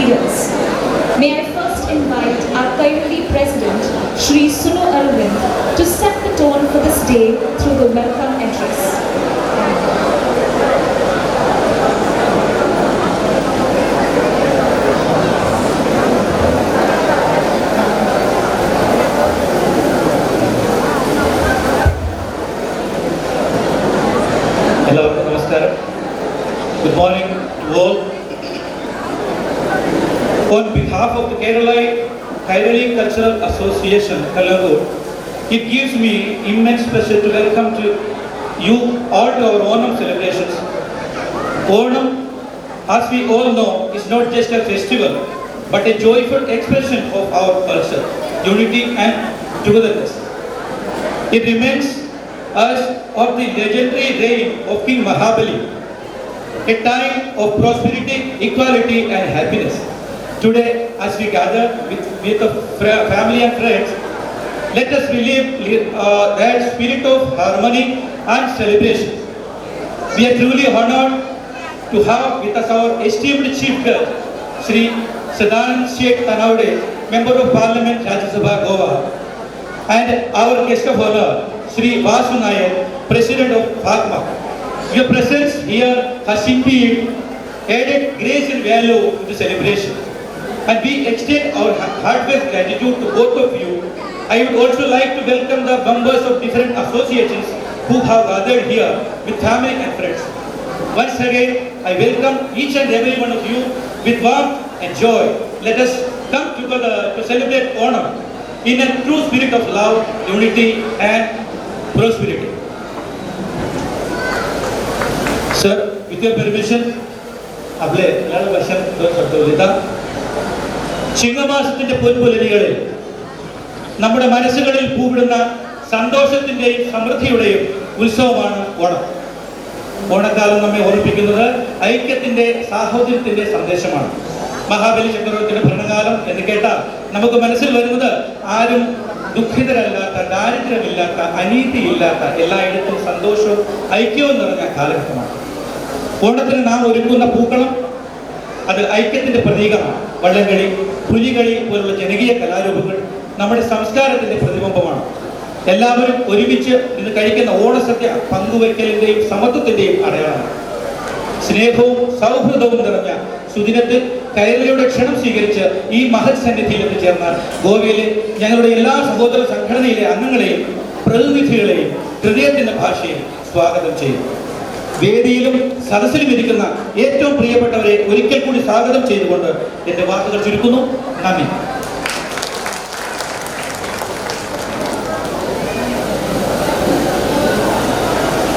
years. May I first invite our kindly President, Shri Sunu Arvind, to set the tone for this day through the welcome address. Hello, Namaskar. Good morning to all. On behalf of the Kairali Cultural Association, Kalangur, it gives me immense pleasure to welcome to you all to our Onam celebrations. Onam, as we all know, is not just a festival, but a joyful expression of our culture, unity and togetherness. It reminds us of the legendary reign of King Mahabali, a time of prosperity, equality and happiness. Today, as we gather with the family and friends, let us relive that spirit of harmony and celebration. We are truly honored to have with us our esteemed Chief Guest, Sri Sadanand Sheikh Tanawade, Member of Parliament, Rajya Sabha, Goa, and our guest of honor, Sri Vasu Nayak, President of FACMA. Your presence here has indeed added grace and value to the celebration. And we extend our heartfelt gratitude to both of you. I would also like to welcome the members of different associations who have gathered here with family and friends. Once again, I welcome each and every one of you with warmth and joy. Let us come together to celebrate Onam in a true spirit of love, unity and prosperity. Sir, with your permission, ചിങ്ങമാസത്തിന്റെ പൊൻപുലരികളിൽ നമ്മുടെ മനസ്സുകളിൽ പൂവിടുന്ന സന്തോഷത്തിന്റെയും സമൃദ്ധിയുടെയും ഉത്സവമാണ് ഓണം. ഓണക്കാലം നമ്മെ ഓർമ്മിപ്പിക്കുന്നത് ഐക്യത്തിന്റെ സാഹോദര്യത്തിന്റെ സന്ദേശമാണ്. മഹാബലി ചക്രവർത്തിയുടെ ഭരണകാലം എന്ന് കേട്ടാൽ നമുക്ക് മനസ്സിൽ വരുന്നത് ആരും ദുഃഖിതരല്ലാത്ത, ദാരിദ്ര്യമില്ലാത്ത, അനീതിയില്ലാത്ത, എല്ലായിടത്തും സന്തോഷവും ഐക്യവും നിറഞ്ഞ കാലഘട്ടമാണ്. ഓണത്തിന് നാം ഒരുക്കുന്ന പൂക്കളം അത് ഐക്യത്തിന്റെ പ്രതീകമാണ്. വള്ളംകളി, പുലികളി പോലുള്ള ജനകീയ കലാരൂപങ്ങൾ നമ്മുടെ സംസ്കാരത്തിന്റെ പ്രതിബിംബമാണ്. എല്ലാവരും ഒരുമിച്ച് ഇന്ന് കഴിക്കുന്ന ഓണസദ്യ പങ്കുവയ്ക്കലിന്റെയും സമത്വത്തിന്റെയും അടയാളമാണ്. സ്നേഹവും സൗഹൃദവും നിറഞ്ഞ സുദിനത്തിൽ കൈരളിയുടെ ക്ഷണം സ്വീകരിച്ച് ഈ മഹത് സന്നിധിയിൽ എത്തിച്ചേർന്ന ഗോവയിലെ ഞങ്ങളുടെ എല്ലാ സഹോദര സംഘടനയിലെ അംഗങ്ങളെയും പ്രതിനിധികളെയും ഹൃദയത്തിന്റെ ഭാഷയിൽ സ്വാഗതം ചെയ്യും. വേദിയിലും സദസ്സിലും ഇരിക്കുന്ന ഏറ്റവും പ്രിയപ്പെട്ടവരെ ഒരിക്കൽ കൂടി സ്വാഗതം ചെയ്തുകൊണ്ട് എന്റെ വാക്കുകൾ ചുരുക്കുന്നു. നന്ദി.